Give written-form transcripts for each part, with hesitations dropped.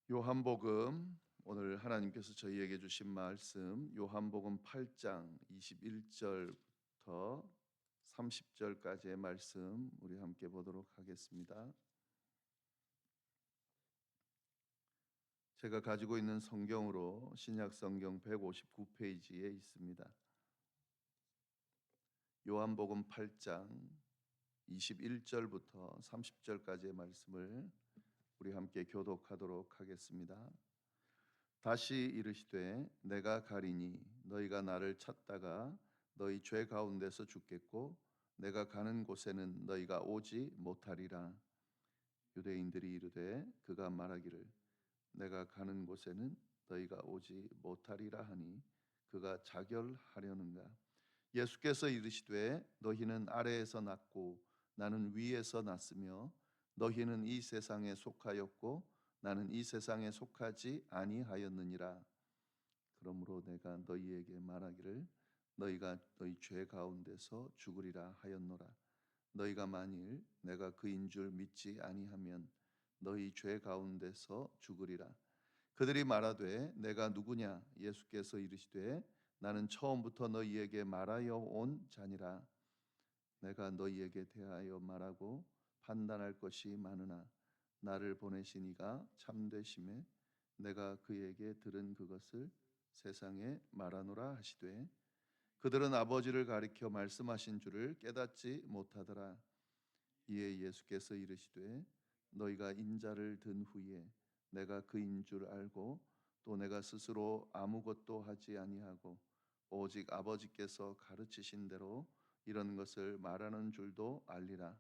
요한복음 오늘 하나님께서 저희에게 주신 말씀 요한복음 8장 21절부터 30절까지의 말씀 우리 함께 보도록 하겠습니다. 제가 가지고 있는 성경으로 신약 성경 159페이지에 있습니다. 요한복음 8장 21절부터 30절까지의 말씀을 우리 함께 교독하도록 하겠습니다. 다시 이르시되 내가 가리니 너희가 나를 찾다가 너희 죄 가운데서 죽겠고 내가 가는 곳에는 너희가 오지 못하리라. 유대인들이 이르되 그가 말하기를 내가 가는 곳에는 너희가 오지 못하리라 하니 그가 자결하려는가. 예수께서 이르시되 너희는 아래에서 났고 나는 위에서 났으며 너희는 이 세상에 속하였고 나는 이 세상에 속하지 아니하였느니라. 그러므로 내가 너희에게 말하기를 너희가 너희 죄 가운데서 죽으리라 하였노라. 너희가 만일 내가 그인 줄 믿지 아니하면 너희 죄 가운데서 죽으리라. 그들이 말하되 내가 누구냐? 예수께서 이르시되 나는 처음부터 너희에게 말하여 온 자니라. 내가 너희에게 대하여 말하고 판단할 것이 많으나 나를 보내신 이가 참되심에 내가 그에게 들은 그것을 세상에 말하노라 하시되 그들은 아버지를 가리켜 말씀하신 줄을 깨닫지 못하더라. 이에 예수께서 이르시되 너희가 인자를 든 후에 내가 그인 줄 알고 또 내가 스스로 아무것도 하지 아니하고 오직 아버지께서 가르치신 대로 이런 것을 말하는 줄도 알리라.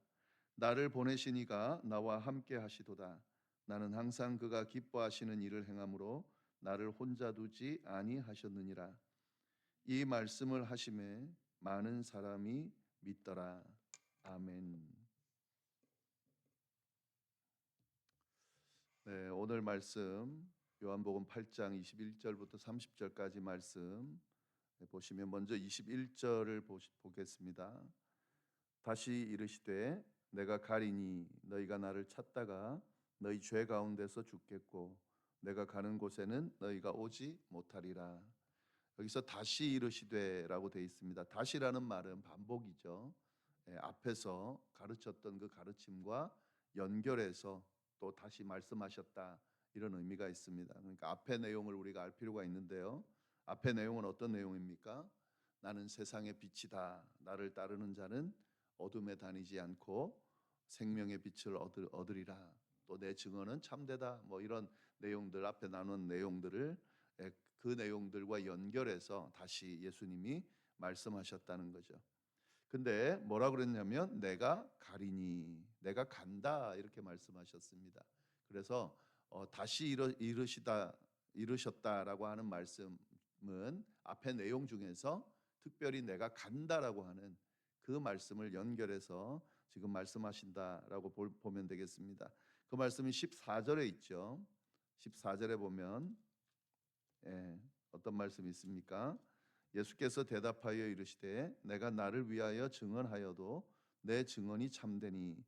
나를 보내신 이가 나와 함께 하시도다. 나는 항상 그가 기뻐하시는 일을 행함으로 나를 혼자 두지 아니하셨느니라. 이 말씀을 하심에 많은 사람이 믿더라. 아멘. 네, 오늘 말씀 요한복음 8장 21절부터 30절까지 말씀 보시면 먼저 21절을 보겠습니다. 다시 이르시되 내가 가리니 너희가 나를 찾다가 너희 죄 가운데서 죽겠고 내가 가는 곳에는 너희가 오지 못하리라. 여기서 다시 이르시되라고 되어 있습니다. 다시라는 말은 반복이죠. 앞에서 가르쳤던 그 가르침과 연결해서 또 다시 말씀하셨다 이런 의미가 있습니다. 그러니까 앞의 내용을 우리가 알 필요가 있는데요. 앞의 내용은 어떤 내용입니까? 나는 세상의 빛이다. 나를 따르는 자는 어둠에 다니지 않고 생명의 빛을 얻으리라. 또 내 증언은 참되다. 뭐 이런 내용들 앞에 나눈 내용들을 그 내용들과 연결해서 다시 예수님이 말씀하셨다는 거죠. 근데 뭐라 그랬냐면 내가 가리니 내가 간다 이렇게 말씀하셨습니다. 그래서 다시 이르셨다라고 하는 말씀은 앞의 내용 중에서 특별히 내가 간다라고 하는 그 말씀을 연결해서 지금 말씀하신다라고 보면 되겠습니다. 그 말씀이 14절에 있죠. 14절에 보면 어떤 말씀이 있습니까? 예수께서 대답하여 이르시되 내가 나를 위하여 증언하여도 내 증언이 참되니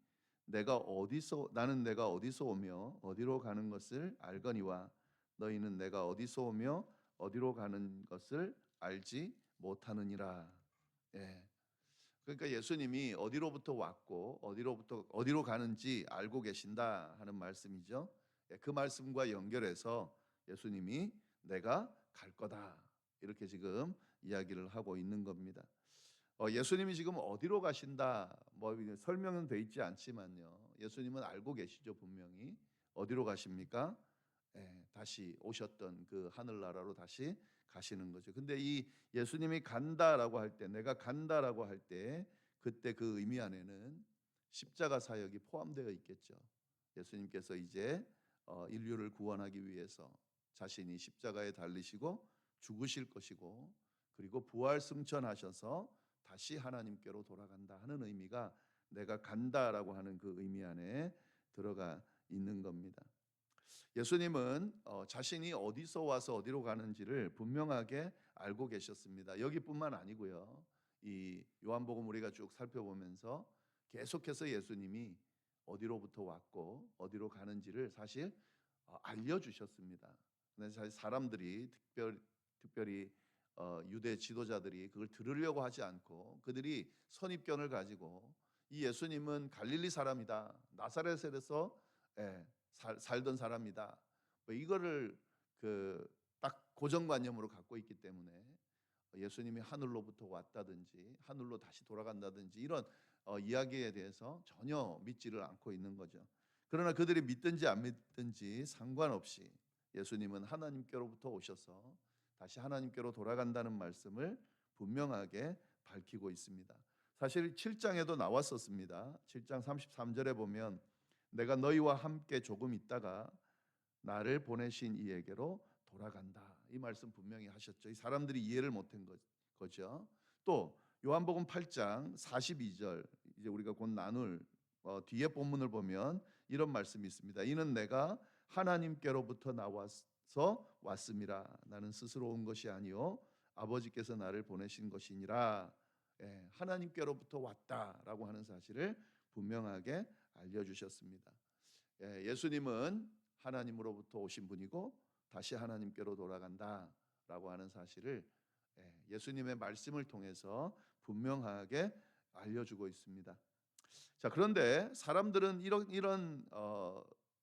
나는 내가 어디서 오며 어디로 가는 것을 알거니와 너희는 내가 어디서 오며 어디로 가는 것을 알지 못하느니라. 예. 그러니까 예수님이 어디로부터 왔고 어디로 가는지 알고 계신다 하는 말씀이죠. 그 말씀과 연결해서 예수님이 내가 갈 거다 이렇게 지금 이야기를 하고 있는 겁니다. 예수님이 지금 어디로 가신다 뭐 설명은 돼 있지 않지만요. 예수님은 알고 계시죠. 분명히 어디로 가십니까? 다시 오셨던 그 하늘나라로 다시 가시는 거죠. 근데 이 예수님이 간다라고 할 때, 내가 간다라고 할 때, 그때 그 의미 안에는 십자가 사역이 포함되어 있겠죠. 예수님께서 이제 인류를 구원하기 위해서 자신이 십자가에 달리시고 죽으실 것이고, 그리고 부활 승천하셔서 다시 하나님께로 돌아간다 하는 의미가 내가 간다라고 하는 그 의미 안에 들어가 있는 겁니다. 예수님은 자신이 어디서 와서 어디로 가는지를 분명하게 알고 계셨습니다. 여기뿐만 아니고요. 이 요한복음 우리가 쭉 살펴보면서 계속해서 예수님이 어디로부터 왔고 어디로 가는지를 사실 알려주셨습니다. 근데 사실 사람들이 특별히 유대 지도자들이 그걸 들으려고 하지 않고 그들이 선입견을 가지고 이 예수님은 갈릴리 사람이다, 나사렛에서 살던 사람이다, 뭐 이거를 딱 고정관념으로 갖고 있기 때문에 예수님이 하늘로부터 왔다든지 하늘로 다시 돌아간다든지 이런 이야기에 대해서 전혀 믿지를 않고 있는 거죠. 그러나 그들이 믿든지 안 믿든지 상관없이 예수님은 하나님께로부터 오셔서 다시 하나님께로 돌아간다는 말씀을 분명하게 밝히고 있습니다. 사실 7장에도 나왔었습니다. 7장 33절에 보면 내가 너희와 함께 조금 있다가 나를 보내신 이에게로 돌아간다. 이 말씀 분명히 하셨죠. 이 사람들이 이해를 못한 거죠. 또 요한복음 8장 42절 이제 우리가 곧 나눌 뒤에 본문을 보면 이런 말씀이 있습니다. 이는 내가 하나님께로부터 나와서 왔음이라. 나는 스스로 온 것이 아니요 아버지께서 나를 보내신 것이니라. 하나님께로부터 왔다라고 하는 사실을 분명하게 알려주셨습니다. 예수님은 하나님으로부터 오신 분이고 다시 하나님께로 돌아간다라고 하는 사실을 예수님의 말씀을 통해서 분명하게 알려주고 있습니다. 자, 그런데 사람들은 이런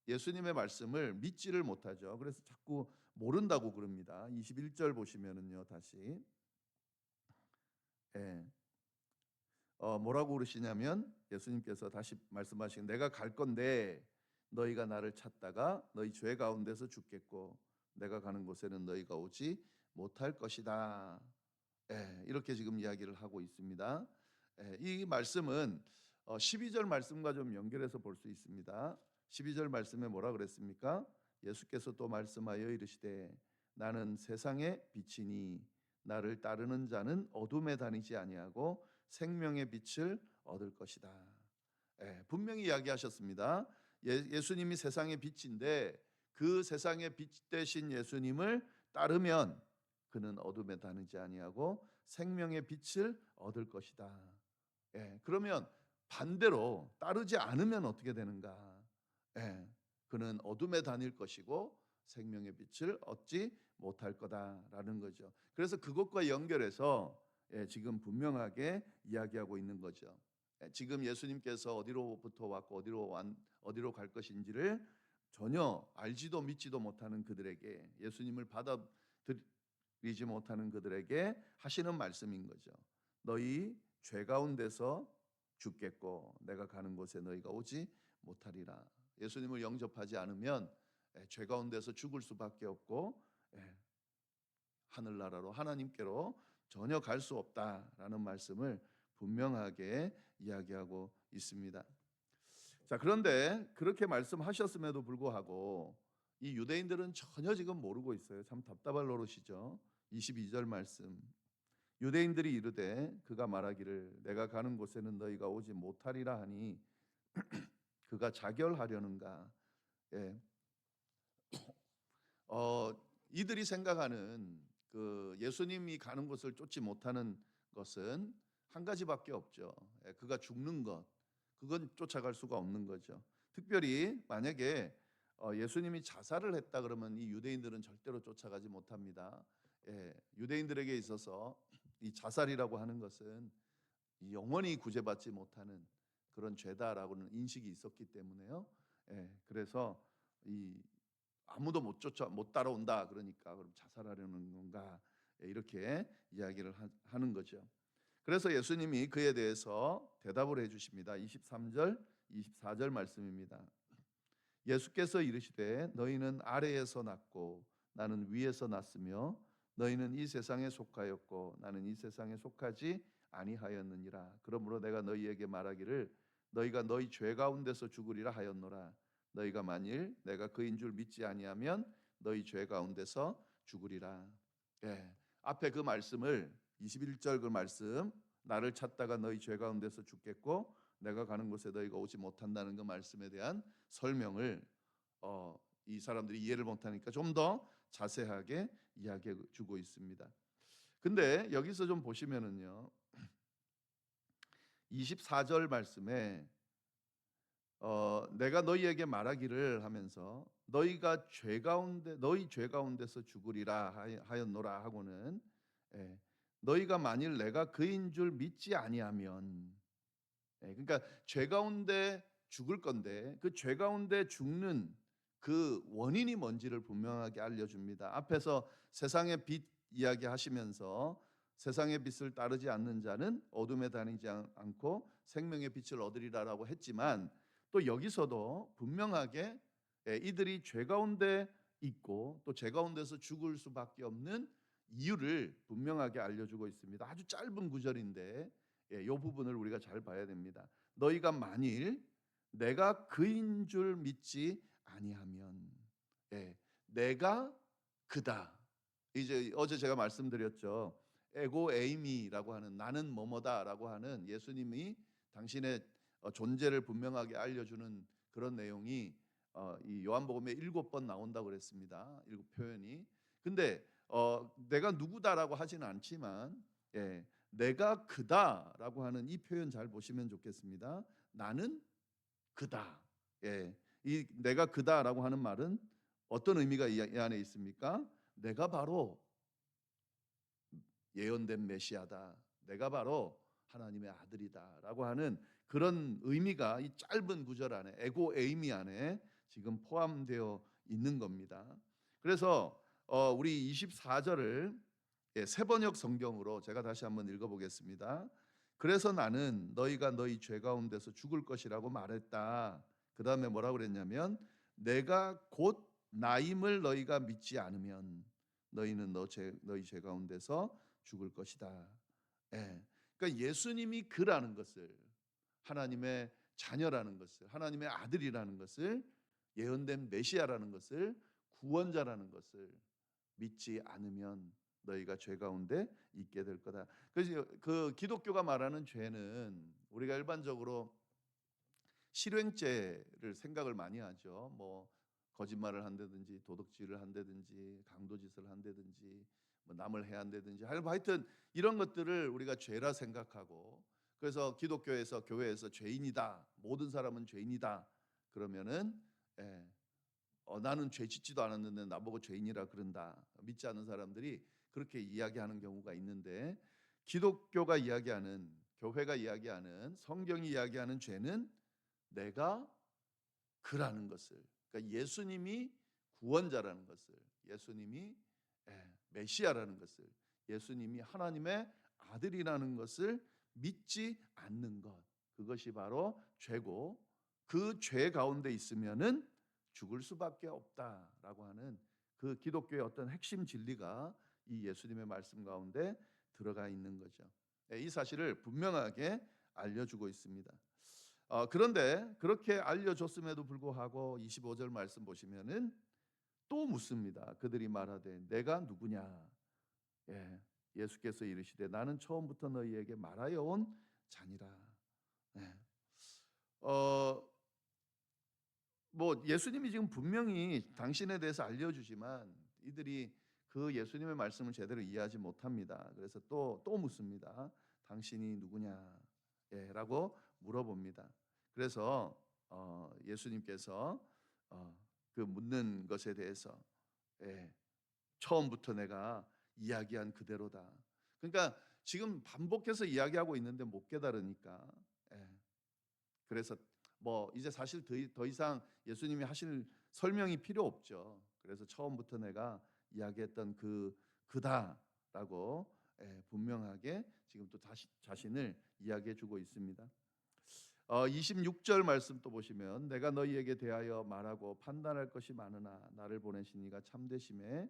예수님의 말씀을 믿지를 못하죠. 그래서 자꾸 모른다고 그럽니다. 21절 보시면은요, 다시 뭐라고 그러시냐면 예수님께서 다시 말씀하시는 내가 갈 건데 너희가 나를 찾다가 너희 죄 가운데서 죽겠고 내가 가는 곳에는 너희가 오지 못할 것이다. 이렇게 지금 이야기를 하고 있습니다. 이 말씀은 12절 말씀과 좀 연결해서 볼 수 있습니다. 12절 말씀에 뭐라 그랬습니까? 예수께서 또 말씀하여 이르시되 나는 세상의 빛이니 나를 따르는 자는 어둠에 다니지 아니하고 생명의 빛을 얻을 것이다. 분명히 이야기하셨습니다. 예수님이 세상의 빛인데 그 세상의 빛 되신 예수님을 따르면 그는 어둠에 다니지 아니하고 생명의 빛을 얻을 것이다. 그러면 반대로 따르지 않으면 어떻게 되는가? 그는 어둠에 다닐 것이고 생명의 빛을 얻지 못할 거다라는 거죠. 그래서 그것과 연결해서 지금 분명하게 이야기하고 있는 거죠. 지금 예수님께서 어디로부터 왔고 어디로 갈 것인지를 전혀 알지도 믿지도 못하는 그들에게, 예수님을 받아들이지 못하는 그들에게 하시는 말씀인 거죠. 너희 죄 가운데서 죽겠고 내가 가는 곳에 너희가 오지 못하리라. 예수님을 영접하지 않으면 죄 가운데서 죽을 수밖에 없고 하늘나라로 하나님께로 전혀 갈 수 없다라는 말씀을 분명하게 이야기하고 있습니다. 자, 그런데 그렇게 말씀하셨음에도 불구하고 이 유대인들은 전혀 지금 모르고 있어요. 참 답답할 노릇이죠. 22절 말씀. 유대인들이 이르되 그가 말하기를 내가 가는 곳에는 너희가 오지 못하리라 하니 그가 자결하려는가? 이들이 생각하는 그 예수님이 가는 곳을 쫓지 못하는 것은 한 가지밖에 없죠. 그가 죽는 것, 그건 쫓아갈 수가 없는 거죠. 특별히 만약에 예수님이 자살을 했다 그러면 이 유대인들은 절대로 쫓아가지 못합니다. 유대인들에게 있어서 이 자살이라고 하는 것은 영원히 구제받지 못하는 그런 죄다라고는 인식이 있었기 때문에요. 그래서 이 아무도 못 따라온다 그러니까 그럼 자살하려는 건가 이렇게 이야기를 하는 거죠. 그래서 예수님이 그에 대해서 대답을 해주십니다. 23절, 24절 말씀입니다. 예수께서 이르시되 너희는 아래에서 났고 나는 위에서 났으며 너희는 이 세상에 속하였고 나는 이 세상에 속하지 아니하였느니라. 그러므로 내가 너희에게 말하기를 너희가 너희 죄 가운데서 죽으리라 하였노라. 너희가 만일 내가 그인 줄 믿지 아니하면 너희 죄 가운데서 죽으리라. 앞에 그 말씀을 21절 그 말씀 나를 찾다가 너희 죄 가운데서 죽겠고 내가 가는 곳에 너희가 오지 못한다는 그 말씀에 대한 설명을 이 사람들이 이해를 못하니까 좀 더 자세하게 이야기해 주고 있습니다. 근데 여기서 좀 보시면은요 24절 말씀에 내가 너희에게 말하기를 하면서 너희가 죄 가운데 너희 죄 가운데서 죽으리라 하였노라 하고는, 예, 너희가 만일 내가 그인 줄 믿지 아니하면, 그러니까 죄 가운데 죽을 건데 그 죄 가운데 죽는 그 원인이 뭔지를 분명하게 알려줍니다. 앞에서 세상의 빛 이야기하시면서 세상의 빛을 따르지 않는 자는 어둠에 다니지 않고 생명의 빛을 얻으리라라고 했지만, 또 여기서도 분명하게 이들이 죄 가운데 있고 또 죄 가운데서 죽을 수밖에 없는 이유를 분명하게 알려주고 있습니다. 아주 짧은 구절인데 이 부분을 우리가 잘 봐야 됩니다. 너희가 만일 내가 그인 줄 믿지 아니하면, 내가 그다. 이제 어제 제가 말씀드렸죠. 에고 에이미라고 하는 나는 뭐뭐다라고 하는 예수님이 당신의 존재를 분명하게 알려주는 그런 내용이 이 요한복음에 7번 나온다고 그랬습니다. 7표현이. 근데 내가 누구다라고 하지는 않지만, 내가 그다라고 하는 이 표현 잘 보시면 좋겠습니다. 나는 그다. 이 내가 그다라고 하는 말은 어떤 의미가 이 안에 있습니까? 내가 바로 예언된 메시아다. 내가 바로 하나님의 아들이다라고 하는 그런 의미가 이 짧은 구절 안에, 에고 에이미 안에 지금 포함되어 있는 겁니다. 그래서 우리 24절을 세번역 성경으로 제가 다시 한번 읽어보겠습니다. 그래서 나는 너희가 너희 죄 가운데서 죽을 것이라고 말했다. 그 다음에 뭐라고 그랬냐면, 내가 곧 나임을 너희가 믿지 않으면 너희는 너희 죄 가운데서 죽을 것이다. 그러니까 예수님이 그라는 것을, 하나님의 자녀라는 것을, 하나님의 아들이라는 것을, 예언된 메시아라는 것을, 구원자라는 것을 믿지 않으면 너희가 죄 가운데 있게 될 거다. 그래서 그 기독교가 말하는 죄는 우리가 일반적으로 실행죄를 생각을 많이 하죠. 뭐 거짓말을 한다든지 도둑질을 한다든지 강도짓을 한다든지 뭐 남을 해한다든지 하여튼 이런 것들을 우리가 죄라 생각하고, 그래서 기독교에서 교회에서 죄인이다, 모든 사람은 죄인이다 그러면은, 나는 죄 짓지도 않았는데 나보고 죄인이라 그런다, 믿지 않는 사람들이 그렇게 이야기하는 경우가 있는데, 기독교가 이야기하는, 교회가 이야기하는, 성경이 이야기하는 죄는 내가 그라는 것을, 그러니까 예수님이 구원자라는 것을, 예수님이 메시아라는 것을, 예수님이 하나님의 아들이라는 것을 믿지 않는 것, 그것이 바로 죄고, 그 죄 가운데 있으면은 죽을 수밖에 없다라고 하는 그 기독교의 어떤 핵심 진리가 이 예수님의 말씀 가운데 들어가 있는 거죠. 이 사실을 분명하게 알려주고 있습니다. 그런데 그렇게 알려줬음에도 불구하고 25절 말씀 보시면은 또 묻습니다. 그들이 말하되 내가 누구냐? 예수께서 이르시되 나는 처음부터 너희에게 말하여 온 자니라. 뭐 예수님이 지금 분명히 당신에 대해서 알려주지만 이들이 그 예수님의 말씀을 제대로 이해하지 못합니다. 그래서 또 묻습니다. 당신이 누구냐? 라고 물어봅니다. 그래서 예수님께서 그 묻는 것에 대해서, 처음부터 내가 이야기한 그대로다. 그러니까 지금 반복해서 이야기하고 있는데 못 깨달으니까, 그래서 뭐 이제 사실 더 이상 예수님이 하실 설명이 필요 없죠. 그래서 처음부터 내가 이야기했던 그다라고 분명하게 지금 또 다시 자신을 이야기해 주고 있습니다. 26절 말씀 또 보시면 내가 너희에게 대하여 말하고 판단할 것이 많으나 나를 보내신 이가 참되심에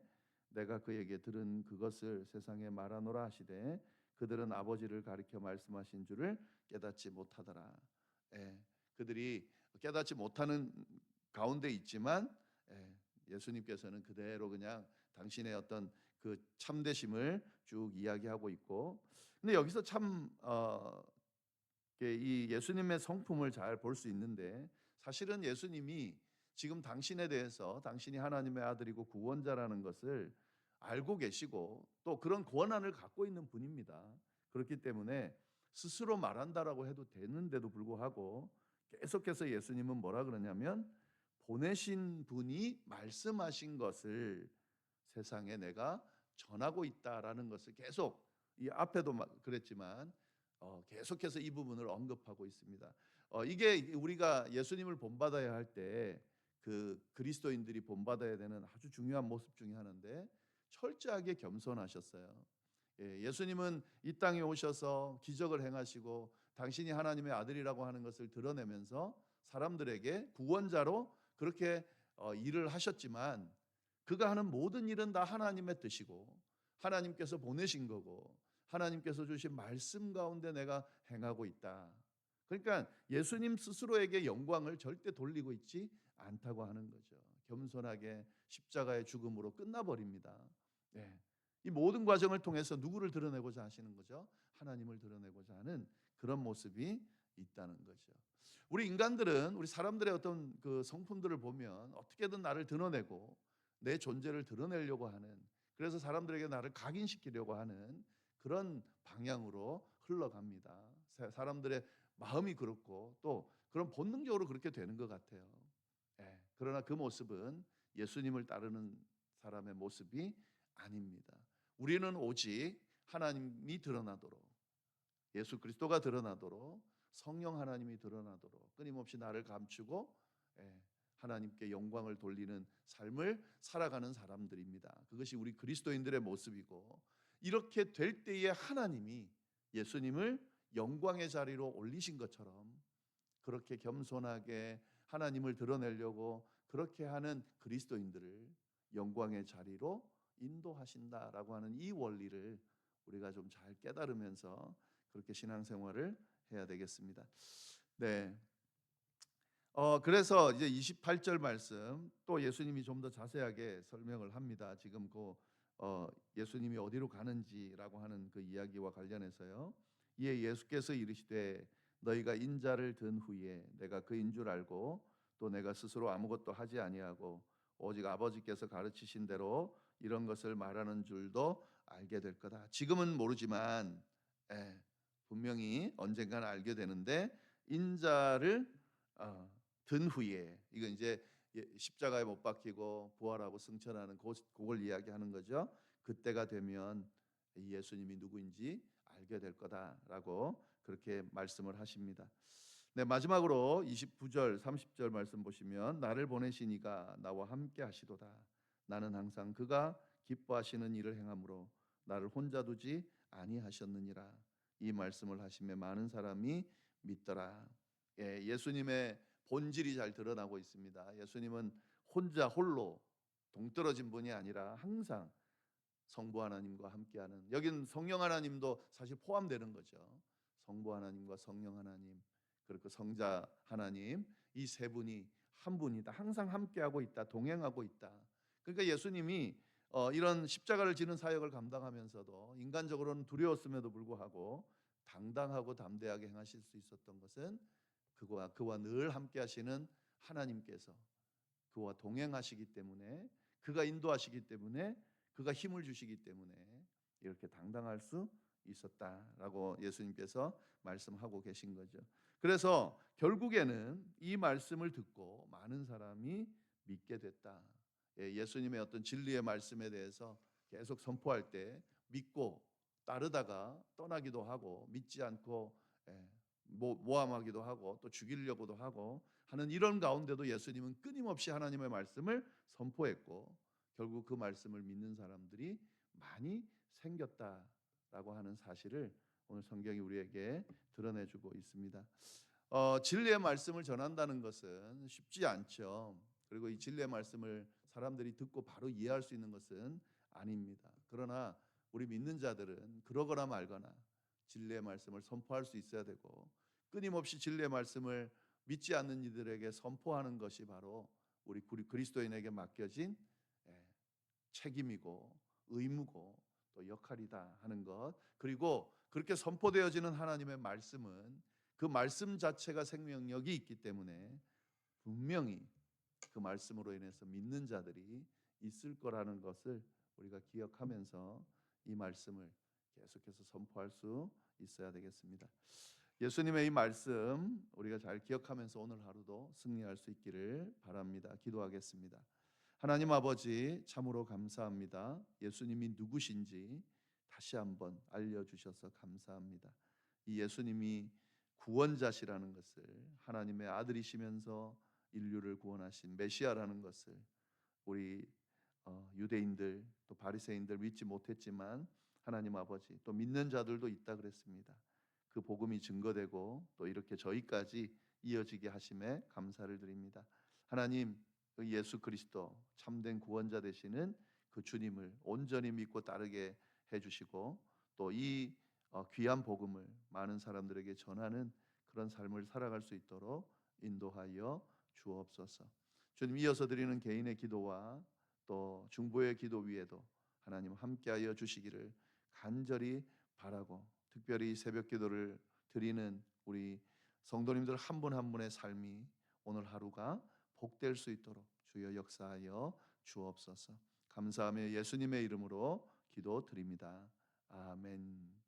내가 그에게 들은 그것을 세상에 말하노라 하시되 그들은 아버지를 가리켜 말씀하신 줄을 깨닫지 못하더라. 그들이 깨닫지 못하는 가운데 있지만 예수님께서는 그대로 그냥 당신의 어떤 그 참되심을 쭉 이야기하고 있고, 근데 여기서 참 이 예수님의 성품을 잘 볼 수 있는데, 사실은 예수님이 지금 당신에 대해서 당신이 하나님의 아들이고 구원자라는 것을 알고 계시고 또 그런 권한을 갖고 있는 분입니다. 그렇기 때문에 스스로 말한다라고 해도 되는데도 불구하고 계속해서 예수님은 뭐라 그러냐면 보내신 분이 말씀하신 것을 세상에 내가 전하고 있다라는 것을 계속 이 앞에도 그랬지만 계속해서 이 부분을 언급하고 있습니다. 이게 우리가 예수님을 본받아야 할 때 그 그리스도인들이 본받아야 되는 아주 중요한 모습 중에 하나인데 철저하게 겸손하셨어요. 예수님은 이 땅에 오셔서 기적을 행하시고 당신이 하나님의 아들이라고 하는 것을 드러내면서 사람들에게 구원자로 그렇게 일을 하셨지만 그가 하는 모든 일은 다 하나님의 뜻이고 하나님께서 보내신 거고 하나님께서 주신 말씀 가운데 내가 행하고 있다. 그러니까 예수님 스스로에게 영광을 절대 돌리고 있지 않다고 하는 거죠. 겸손하게 십자가의 죽음으로 끝나버립니다. 네. 이 모든 과정을 통해서 누구를 드러내고자 하시는 거죠? 하나님을 드러내고자 하는 그런 모습이 있다는 거죠. 우리 인간들은 우리 사람들의 어떤 그 성품들을 보면 어떻게든 나를 드러내고 내 존재를 드러내려고 하는, 그래서 사람들에게 나를 각인시키려고 하는 그런 방향으로 흘러갑니다. 사람들의 마음이 그렇고 또 그런 본능적으로 그렇게 되는 것 같아요. 그러나 그 모습은 예수님을 따르는 사람의 모습이 아닙니다. 우리는 오직 하나님이 드러나도록, 예수 그리스도가 드러나도록, 성령 하나님이 드러나도록 끊임없이 나를 감추고 하나님께 영광을 돌리는 삶을 살아가는 사람들입니다. 그것이 우리 그리스도인들의 모습이고, 이렇게 될 때에 하나님이 예수님을 영광의 자리로 올리신 것처럼 그렇게 겸손하게 하나님을 드러내려고 그렇게 하는 그리스도인들을 영광의 자리로 인도하신다라고 하는 이 원리를 우리가 좀 잘 깨달으면서 그렇게 신앙생활을 해야 되겠습니다. 네. 그래서 이제 28절 말씀 또 예수님이 좀 더 자세하게 설명을 합니다. 지금 예수님이 어디로 가는지라고 하는 그 이야기와 관련해서요. 이에 예수께서 이르시되 너희가 인자를 든 후에 내가 그인 줄 알고 또 내가 스스로 아무것도 하지 아니하고 오직 아버지께서 가르치신 대로 이런 것을 말하는 줄도 알게 될 거다. 지금은 모르지만 분명히 언젠가는 알게 되는데 인자를 든 후에, 이건 이제 십자가에 못 박히고 부활하고 승천하는 그걸 이야기하는 거죠. 그때가 되면 예수님이 누구인지 알게 될 거다라고 그렇게 말씀을 하십니다. 네, 마지막으로 29절 30절 말씀 보시면 나를 보내시니가 나와 함께 하시도다. 나는 항상 그가 기뻐하시는 일을 행함으로 나를 혼자 두지 아니하셨느니라. 이 말씀을 하시며 많은 사람이 믿더라. 예수님의 본질이 잘 드러나고 있습니다. 예수님은 혼자 홀로 동떨어진 분이 아니라 항상 성부 하나님과 함께하는, 여기는 성령 하나님도 사실 포함되는 거죠. 성부 하나님과 성령 하나님, 그리고 성자 하나님, 이 세 분이 한 분이다. 항상 함께하고 있다. 동행하고 있다. 그러니까 예수님이 이런 십자가를 지는 사역을 감당하면서도 인간적으로는 두려웠음에도 불구하고 당당하고 담대하게 행하실 수 있었던 것은 그와 늘 함께하시는 하나님께서 그와 동행하시기 때문에, 그가 인도하시기 때문에, 그가 힘을 주시기 때문에 이렇게 당당할 수 있었다라고 예수님께서 말씀하고 계신 거죠. 그래서 결국에는 이 말씀을 듣고 많은 사람이 믿게 됐다. 예수님의 어떤 진리의 말씀에 대해서 계속 선포할 때 믿고 따르다가 떠나기도 하고 믿지 않고 모함하기도 하고 또 죽이려고도 하고 하는 이런 가운데도 예수님은 끊임없이 하나님의 말씀을 선포했고 결국 그 말씀을 믿는 사람들이 많이 생겼다라고 하는 사실을 오늘 성경이 우리에게 드러내주고 있습니다. 진리의 말씀을 전한다는 것은 쉽지 않죠. 그리고 이 진리의 말씀을 사람들이 듣고 바로 이해할 수 있는 것은 아닙니다. 그러나 우리 믿는 자들은 그러거나 말거나 진리의 말씀을 선포할 수 있어야 되고, 끊임없이 진리의 말씀을 믿지 않는 이들에게 선포하는 것이 바로 우리 그리스도인에게 맡겨진 책임이고 의무고 또 역할이다 하는 것. 그리고 그렇게 선포되어지는 하나님의 말씀은 그 말씀 자체가 생명력이 있기 때문에 분명히 그 말씀으로 인해서 믿는 자들이 있을 거라는 것을 우리가 기억하면서 이 말씀을 계속해서 선포할 수 있어야 되겠습니다. 예수님의 이 말씀 우리가 잘 기억하면서 오늘 하루도 승리할 수 있기를 바랍니다. 기도하겠습니다. 하나님 아버지, 참으로 감사합니다. 예수님이 누구신지 다시 한번 알려주셔서 감사합니다. 이 예수님이 구원자시라는 것을, 하나님의 아들이시면서 인류를 구원하신 메시아라는 것을 우리 유대인들 또 바리새인들 믿지 못했지만 하나님 아버지 또 믿는 자들도 있다 그랬습니다. 그 복음이 증거되고 또 이렇게 저희까지 이어지게 하심에 감사를 드립니다. 하나님, 그 예수 그리스도 참된 구원자 되시는 그 주님을 온전히 믿고 따르게 해주시고 또 이 귀한 복음을 많은 사람들에게 전하는 그런 삶을 살아갈 수 있도록 인도하여 주옵소서. 주님, 이어서 드리는 개인의 기도와 또 중보의 기도 위에도 하나님 함께하여 주시기를 간절히 바라고, 특별히 새벽 기도를 드리는 우리 성도님들 한 분 한 분의 삶이 오늘 하루가 복될 수 있도록 주여 역사하여 주옵소서. 감사하며 예수님의 이름으로 기도드립니다. 아멘.